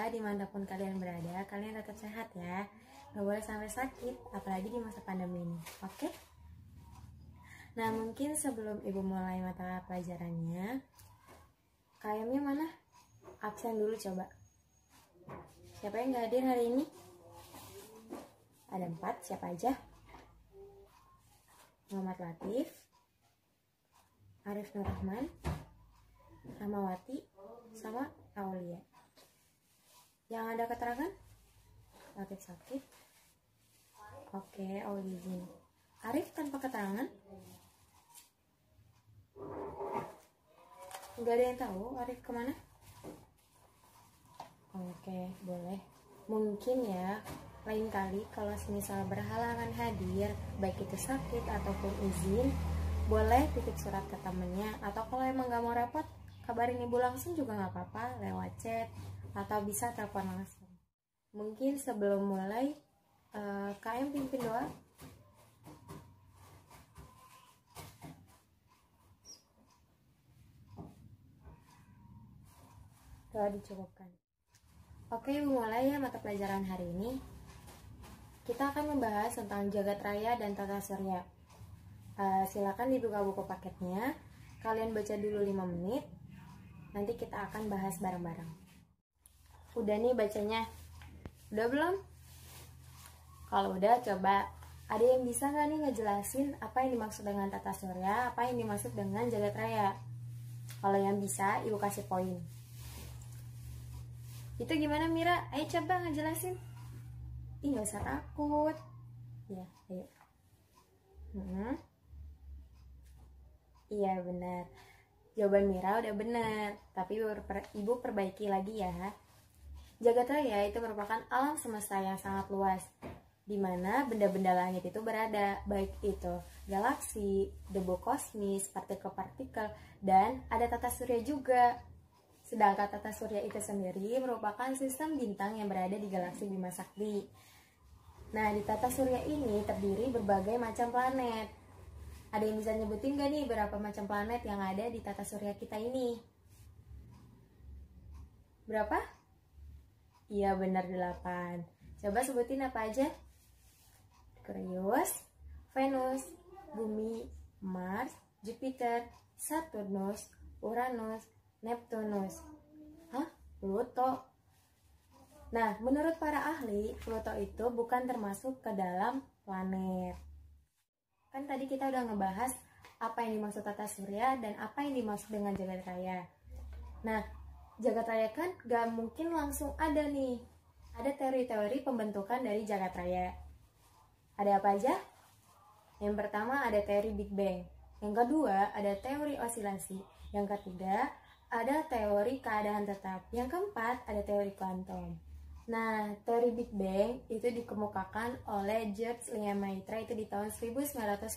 semoga dimanapun kalian berada, kalian tetap sehat ya. Gak boleh sampai sakit, apalagi di masa pandemi ini. Oke? Nah, mungkin sebelum ibu mulai mata pelajarannya, KM-nya mana? Absen dulu coba. Siapa yang gak hadir hari ini? Ada 4, siapa aja? Muhammad Latif, Arif Nur Rahman, Rahmawati, sama Aulia. Yang ada keterangan? Latif sakit. Oke, Aulia izin. Arif tanpa keterangan? Nggak ada yang tahu Arif kemana? Oke, boleh. Mungkin ya, lain kali kalau misal berhalangan hadir, baik itu sakit ataupun izin, boleh titip surat ke temennya. Atau kalau emang gak mau repot, kabarin ibu langsung juga gak apa-apa, lewat chat atau bisa telepon langsung. Mungkin sebelum mulai, KM pimpin doa. Doa dicukupkan. Oke, ibu mulai ya mata pelajaran hari ini. Kita akan membahas tentang jagat raya dan tata surya. Silakan dibuka buku paketnya. Kalian baca dulu 5 menit. Nanti kita akan bahas bareng-bareng. Udah nih bacanya? Udah belum? Kalau udah, coba. Ada yang bisa nggak nih ngejelasin apa yang dimaksud dengan tata surya, apa yang dimaksud dengan jagat raya? Kalau yang bisa, ibu kasih poin. Itu gimana Mira? Ayo coba ngejelasin. Ih, gak usah takut. Ya, ayo. Iya benar. Jawaban Mira udah benar. Tapi ibu perbaiki lagi ya. Jagat raya itu merupakan alam semesta yang sangat luas, di mana benda-benda langit itu berada, baik itu galaksi, debu kosmis, partikel-partikel, dan ada tata surya juga. Sedangkan tata surya itu sendiri merupakan sistem bintang yang berada di galaksi Bima Sakti. Nah, di tata surya ini terdiri berbagai macam planet. Ada yang bisa nyebutin gak nih berapa macam planet yang ada di tata surya kita ini? Berapa? Iya benar 8. Coba sebutin apa aja? Merkurius, Venus, Bumi, Mars, Jupiter, Saturnus, Uranus, Neptunus. Hah? Pluto? Nah, menurut para ahli, Pluto itu bukan termasuk ke dalam planet. Kan tadi kita udah ngebahas apa yang dimaksud tata surya dan apa yang dimaksud dengan jagat raya. Nah, jagat raya kan gak mungkin langsung ada nih. Ada teori-teori pembentukan dari jagat raya. Ada apa aja? Yang pertama ada teori Big Bang. Yang kedua ada teori osilasi. Yang ketiga ada teori keadaan tetap. Yang keempat ada teori kuantum. Nah, teori Big Bang itu dikemukakan oleh George Lemaitre itu di tahun 1927.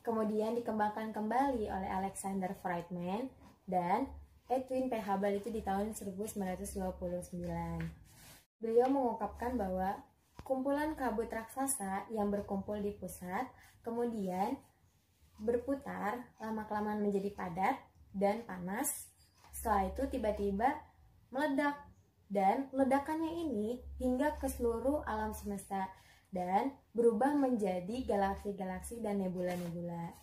Kemudian dikembangkan kembali oleh Alexander Friedman dan Edwin P. Hubble itu di tahun 1929. Beliau mengungkapkan bahwa kumpulan kabut raksasa yang berkumpul di pusat kemudian berputar lama-kelamaan menjadi padat dan panas. Setelah itu tiba-tiba meledak. Dan ledakannya ini hingga ke seluruh alam semesta dan berubah menjadi galaksi-galaksi dan nebula-nebula.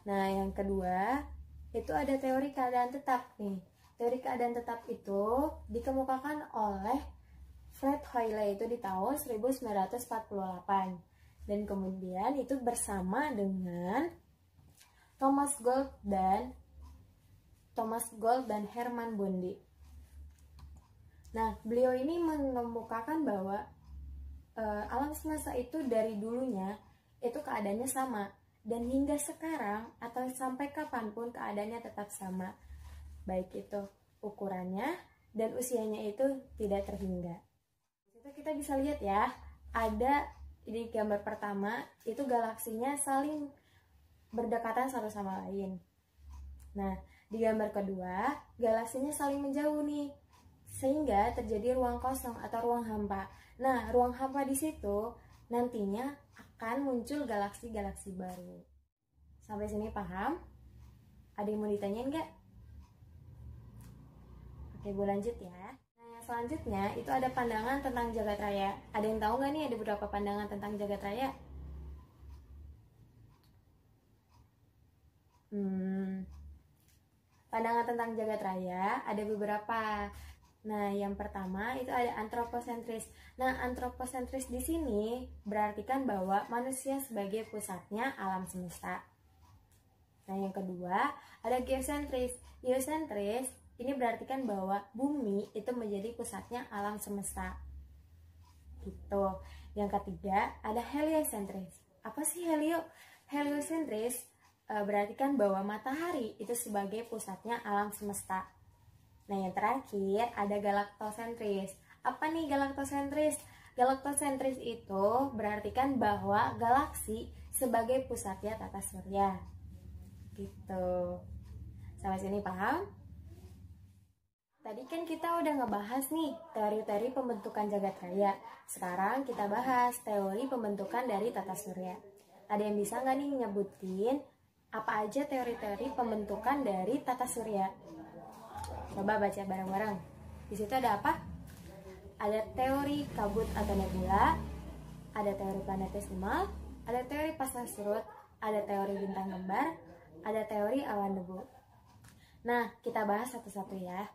Nah, yang kedua itu ada teori keadaan tetap nih. Teori keadaan tetap itu dikemukakan oleh Fred Hoyle itu di tahun 1948. Dan kemudian itu bersama dengan Thomas Gold dan Herman Bondi. Nah, beliau ini mengemukakan bahwa alam semesta itu dari dulunya itu keadaannya sama. Dan hingga sekarang atau sampai kapanpun keadaannya tetap sama. Baik itu ukurannya dan usianya itu tidak terhingga. Itu kita bisa lihat ya, ada di gambar pertama itu galaksinya saling berdekatan satu sama lain. Nah, di gambar kedua galaksinya saling menjauh nih. Sehingga terjadi ruang kosong atau ruang hampa. Nah, ruang hampa di situ nantinya akan muncul galaksi-galaksi baru. Sampai sini paham? Ada yang mau ditanyain nggak? Oke, gue lanjut ya. Nah, yang selanjutnya itu ada pandangan tentang jagat raya. Ada yang tahu nggak nih ada beberapa pandangan tentang jagat raya? Pandangan tentang jagat raya ada beberapa. Nah, yang pertama itu ada antroposentris. Nah, antroposentris di sini berartikan bahwa manusia sebagai pusatnya alam semesta. Nah, yang kedua ada geosentris. Geosentris ini berartikan bahwa bumi itu menjadi pusatnya alam semesta. Gitu. Yang ketiga ada heliosentris. Apa sih heliosentris? Berartikan bahwa matahari itu sebagai pusatnya alam semesta. Nah, yang terakhir ada galaktosentris. Apa nih galaktosentris? Galaktosentris itu berartikan bahwa galaksi sebagai pusatnya tata surya. Gitu. Sampai sini paham? Tadi kan kita udah ngebahas nih teori-teori pembentukan jagat raya. Sekarang kita bahas teori pembentukan dari tata surya. Ada yang bisa nggak nih nyebutin apa aja teori-teori pembentukan dari tata surya? Coba baca bareng-bareng. Di situ ada apa? Ada teori kabut atau nebula, ada teori planetesimal, ada teori pasang surut, ada teori bintang kembar, ada teori awan debu. Nah, kita bahas satu-satu ya.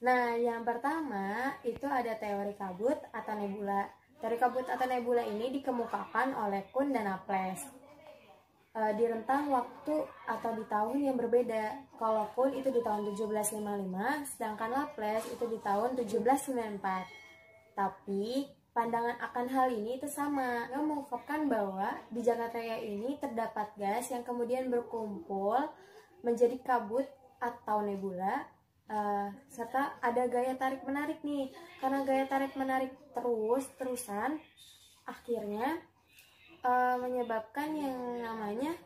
Nah, yang pertama itu ada teori kabut atau nebula. Teori kabut atau nebula ini dikemukakan oleh Kuhn dan Laplace di rentang waktu atau di tahun yang berbeda. Kalau Kuhn itu di tahun 1755, sedangkan Laplace itu di tahun 1794. Tapi pandangan akan hal ini itu sama. Yang mengungkapkan bahwa di jagat raya ini terdapat gas yang kemudian berkumpul menjadi kabut atau nebula, serta ada gaya tarik menarik nih. Karena gaya tarik menarik terusan, akhirnya menyebabkan yang namanya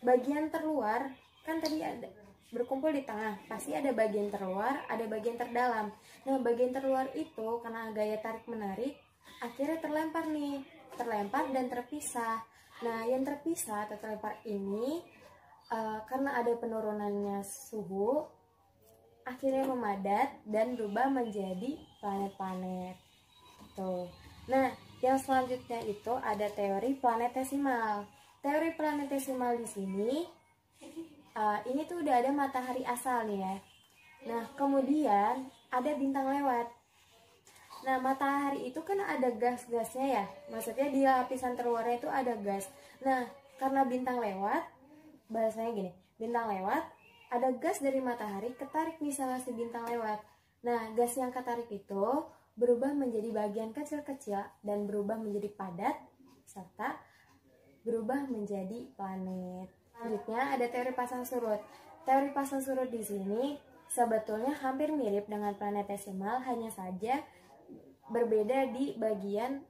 bagian terluar, kan tadi ada berkumpul di tengah, pasti ada bagian terluar, ada bagian terdalam. Nah, bagian terluar itu karena gaya tarik menarik akhirnya terlempar dan terpisah. Nah, yang terpisah atau terlempar ini karena ada penurunannya suhu akhirnya memadat dan berubah menjadi planet-planet. Tuh. Nah, yang selanjutnya itu ada teori planetesimal. Teori planetesimal di sini, ini tuh udah ada matahari asal nih ya. Nah, kemudian ada bintang lewat. Nah, matahari itu kan ada gas-gasnya ya. Maksudnya di lapisan terluarnya itu ada gas. Nah, karena bintang lewat, bahasanya gini, bintang lewat, ada gas dari matahari ketarik nih sama si bintang lewat. Nah, gas yang ketarik itu berubah menjadi bagian kecil-kecil dan berubah menjadi padat serta berubah menjadi planet. Selanjutnya ada teori pasang surut. Teori pasang surut di sini sebetulnya hampir mirip dengan planetesimal, hanya saja berbeda di bagian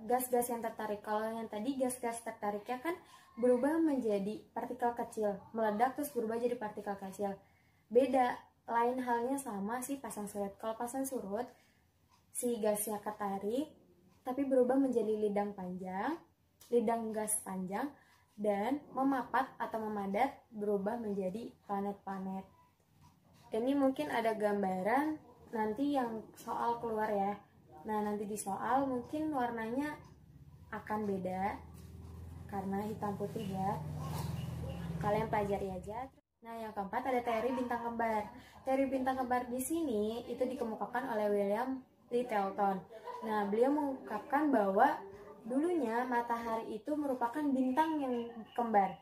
gas-gas yang tertarik. Kalau yang tadi gas-gas tertariknya kan berubah menjadi partikel kecil, meledak terus berubah jadi partikel kecil. Beda, lain halnya sama si pasang surut. Kalau pasang surut si gasnya ketarik tapi berubah menjadi lidang gas panjang dan memapat atau memadat berubah menjadi planet-planet. Ini mungkin ada gambaran nanti yang soal keluar ya. Nah, nanti di soal mungkin warnanya akan beda karena hitam putih ya. Kalian pelajari aja. Nah, yang keempat ada teori bintang kembar. Teori bintang kembar di sini itu dikemukakan oleh William Lyttelton. Nah, beliau mengungkapkan bahwa dulunya matahari itu merupakan bintang yang kembar.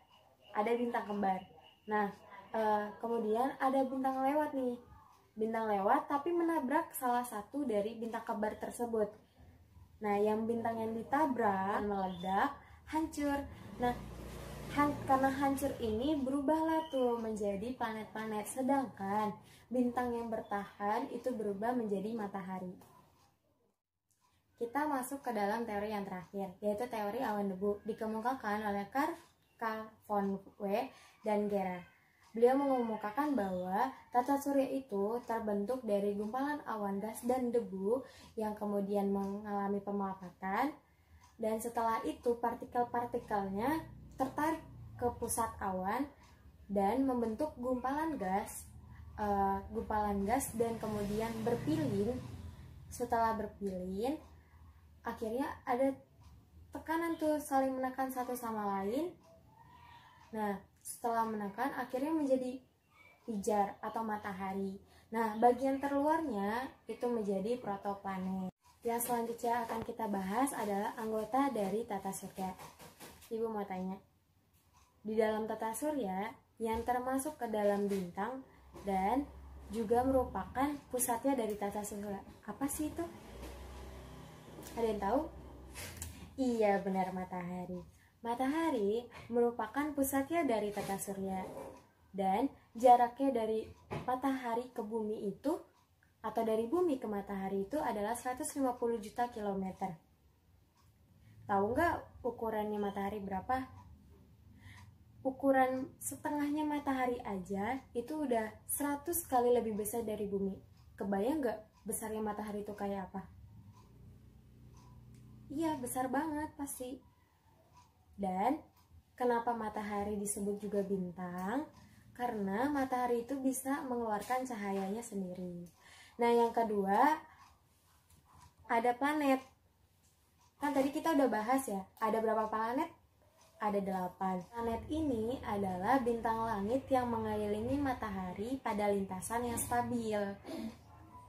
Ada bintang kembar. Nah, kemudian ada bintang lewat nih. Bintang lewat tapi menabrak salah satu dari bintang kembar tersebut. Nah, yang bintang yang ditabrak meledak, hancur. Nah, karena hancur ini berubahlah tuh menjadi planet-planet, sedangkan bintang yang bertahan itu berubah menjadi matahari. Kita masuk ke dalam teori yang terakhir, yaitu teori awan debu, dikemukakan oleh Carl von Wee dan Gerard. Beliau mengemukakan bahwa tata surya itu terbentuk dari gumpalan awan gas dan debu yang kemudian mengalami pemalapatan, dan setelah itu partikel-partikelnya tertarik ke pusat awan dan membentuk gumpalan gas gumpalan gas dan kemudian berpilin. Setelah berpilin, akhirnya ada tekanan tuh, saling menekan satu sama lain. Nah, setelah menekan akhirnya menjadi pijar atau matahari. Nah, bagian terluarnya itu menjadi protoplanet. Yang selanjutnya akan kita bahas adalah anggota dari tata surya. Ibu mau tanya, di dalam tata surya yang termasuk ke dalam bintang dan juga merupakan pusatnya dari tata surya, apa sih itu? Ada yang tahu? Iya, benar, matahari. Matahari merupakan pusatnya dari tata surya. Dan jaraknya dari matahari ke bumi itu, atau dari bumi ke matahari itu adalah 150 juta kilometer. Tahu nggak ukurannya matahari berapa? Ukuran setengahnya matahari aja itu udah 100 kali lebih besar dari bumi. Kebayang nggak besarnya matahari itu kayak apa? Iya, besar banget pasti. Dan kenapa matahari disebut juga bintang? Karena matahari itu bisa mengeluarkan cahayanya sendiri. Nah, yang kedua ada planet. Kan tadi kita udah bahas ya, ada berapa planet? Ada 8. Planet ini adalah bintang langit yang mengelilingi matahari pada lintasan yang stabil.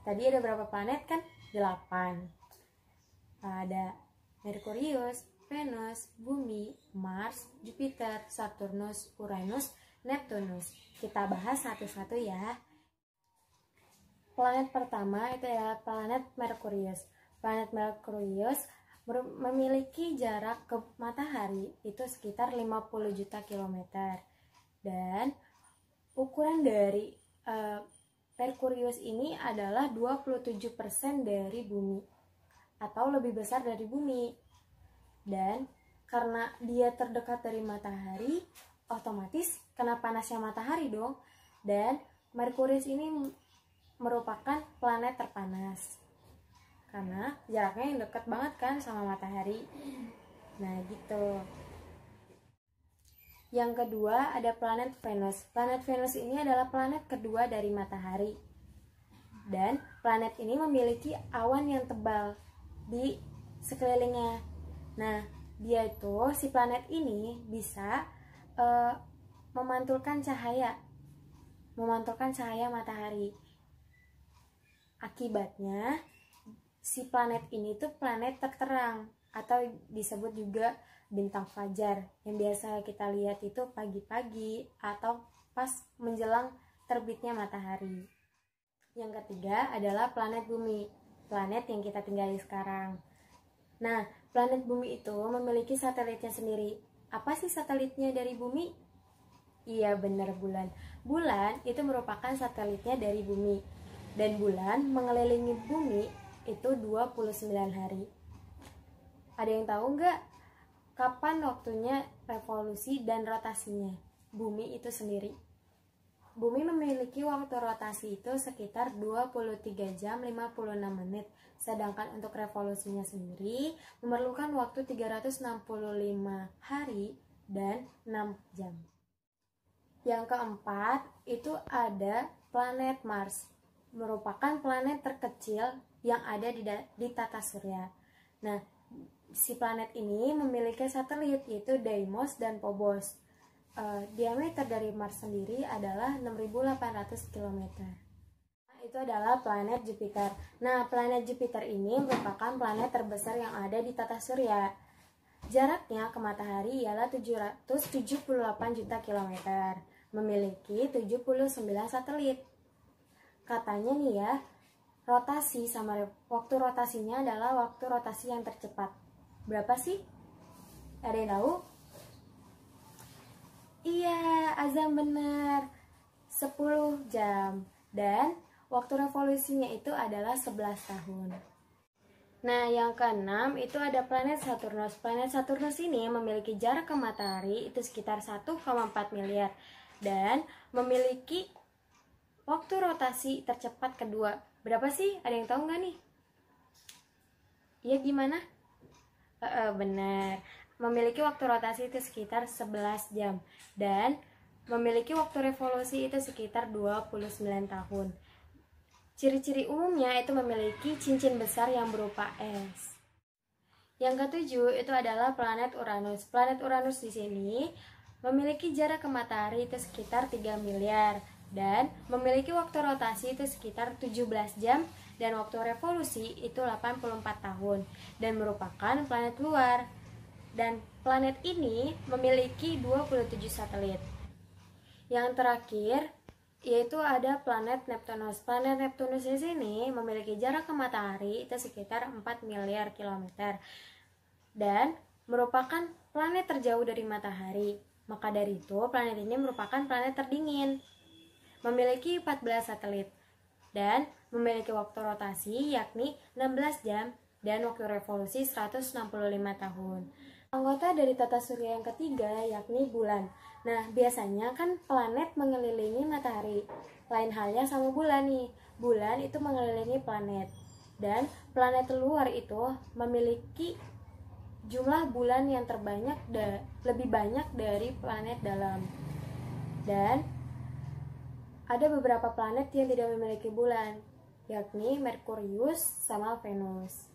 Tadi ada berapa planet kan? 8. Ada Merkurius, Venus, Bumi, Mars, Jupiter, Saturnus, Uranus, Neptunus. Kita bahas satu-satu ya. Planet pertama itu adalah planet Merkurius. Planet Merkurius memiliki jarak ke matahari itu sekitar 50 juta kilometer. Dan ukuran dari Merkurius ini adalah 27% dari bumi atau lebih besar dari bumi. Dan karena dia terdekat dari matahari, otomatis kena panasnya matahari dong. Dan Merkurius ini merupakan planet terpanas karena jaraknya yang dekat banget kan sama matahari. Nah gitu. Yang kedua ada planet Venus. Planet Venus ini adalah planet kedua dari matahari. Dan planet ini memiliki awan yang tebal di sekelilingnya. Nah, dia itu, si planet ini bisa memantulkan cahaya matahari. Akibatnya si planet ini tuh planet terterang atau disebut juga bintang fajar, yang biasa kita lihat itu pagi-pagi atau pas menjelang terbitnya matahari. Yang ketiga adalah planet bumi, planet yang kita tinggali sekarang. Nah, planet bumi itu memiliki satelitnya sendiri. Apa sih satelitnya dari bumi? Iya, benar, bulan. Bulan itu merupakan satelitnya dari bumi. Dan bulan mengelilingi bumi itu 29 hari. Ada yang tahu nggak kapan waktunya revolusi dan rotasinya bumi itu sendiri? Bumi memiliki waktu rotasi itu sekitar 23 jam 56 menit. Sedangkan untuk revolusinya sendiri memerlukan waktu 365 hari dan 6 jam. Yang keempat itu ada planet Mars, merupakan planet terkecil yang ada di tata surya. Nah, si planet ini memiliki satelit yaitu Deimos dan Phobos. Diameter dari Mars sendiri adalah 6.800 km. Nah, itu adalah planet Jupiter. Nah, planet Jupiter ini merupakan planet terbesar yang ada di tata surya. Jaraknya ke matahari ialah 778 juta kilometer. Memiliki 79 satelit. Katanya nih ya, rotasi sama waktu rotasinya adalah waktu rotasi yang tercepat. Berapa sih? Ada yang tahu? Iya, Azam benar. 10 jam. Dan waktu revolusinya itu adalah 11 tahun. Nah, yang keenam itu ada planet Saturnus. Planet Saturnus ini memiliki jarak ke matahari itu sekitar 1,4 miliar. Dan memiliki waktu rotasi tercepat kedua. Berapa sih? Ada yang tahu nggak nih? Iya, gimana? Benar. Memiliki waktu rotasi itu sekitar 11 jam. Dan memiliki waktu revolusi itu sekitar 29 tahun. Ciri-ciri umumnya itu memiliki cincin besar yang berupa es. Yang ketujuh itu adalah planet Uranus. Planet Uranus di sini memiliki jarak ke matahari itu sekitar 3 miliar dan memiliki waktu rotasi itu sekitar 17 jam dan waktu revolusi itu 84 tahun dan merupakan planet luar. Dan planet ini memiliki 27 satelit. Yang terakhir yaitu ada planet Neptunus. Planet Neptunus di sini memiliki jarak ke matahari itu sekitar 4 miliar kilometer dan merupakan planet terjauh dari matahari. Maka dari itu, planet ini merupakan planet terdingin. Memiliki 14 satelit dan memiliki waktu rotasi yakni 16 jam dan waktu revolusi 165 tahun. Anggota dari tata surya yang ketiga yakni bulan. Nah, biasanya kan planet mengelilingi matahari. Lain halnya sama bulan nih. Bulan itu mengelilingi planet. Dan planet luar itu memiliki jumlah bulan yang terbanyak lebih banyak dari planet dalam. Dan ada beberapa planet yang tidak memiliki bulan, yakni Merkurius sama Venus.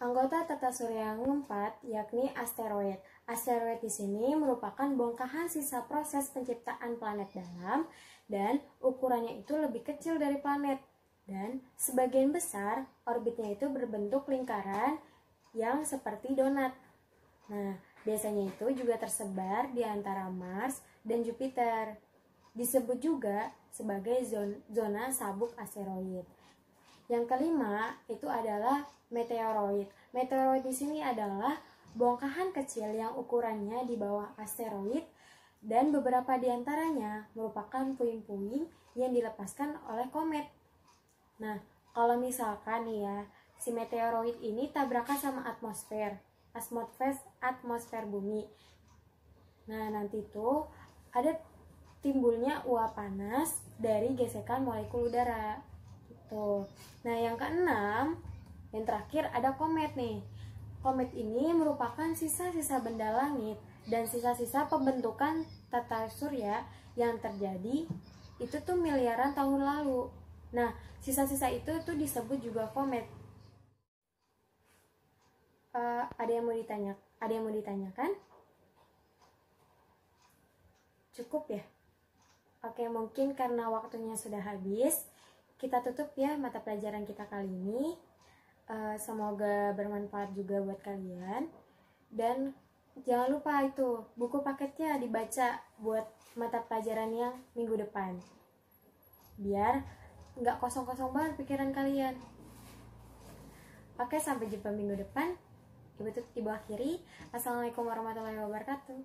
Anggota tata surya yang keempat yakni asteroid. Asteroid di sini merupakan bongkahan sisa proses penciptaan planet dalam dan ukurannya itu lebih kecil dari planet. Dan sebagian besar orbitnya itu berbentuk lingkaran yang seperti donat. Nah, biasanya itu juga tersebar di antara Mars dan Jupiter. Disebut juga sebagai zona sabuk asteroid. Yang kelima itu adalah meteoroid. Meteoroid di sini adalah bongkahan kecil yang ukurannya di bawah asteroid dan beberapa di antaranya merupakan puing-puing yang dilepaskan oleh komet. Nah, kalau misalkan nih ya, si meteoroid ini tabrakan sama atmosfer bumi. Nah, nanti tuh ada timbulnya uap panas dari gesekan molekul udara. Gitu. Nah, yang keenam, yang terakhir ada komet nih. Komet ini merupakan sisa-sisa benda langit dan sisa-sisa pembentukan tata surya yang terjadi itu tuh miliaran tahun lalu. Nah, sisa-sisa itu tuh disebut juga komet. Ada yang mau ditanyakan? Cukup ya? Oke, mungkin karena waktunya sudah habis, kita tutup ya mata pelajaran kita kali ini. Semoga bermanfaat juga buat kalian. Dan jangan lupa itu, buku paketnya dibaca buat mata pelajaran yang minggu depan. Biar nggak kosong-kosong banget pikiran kalian. Oke, sampai jumpa minggu depan. Ibu akhiri. Assalamualaikum warahmatullahi wabarakatuh.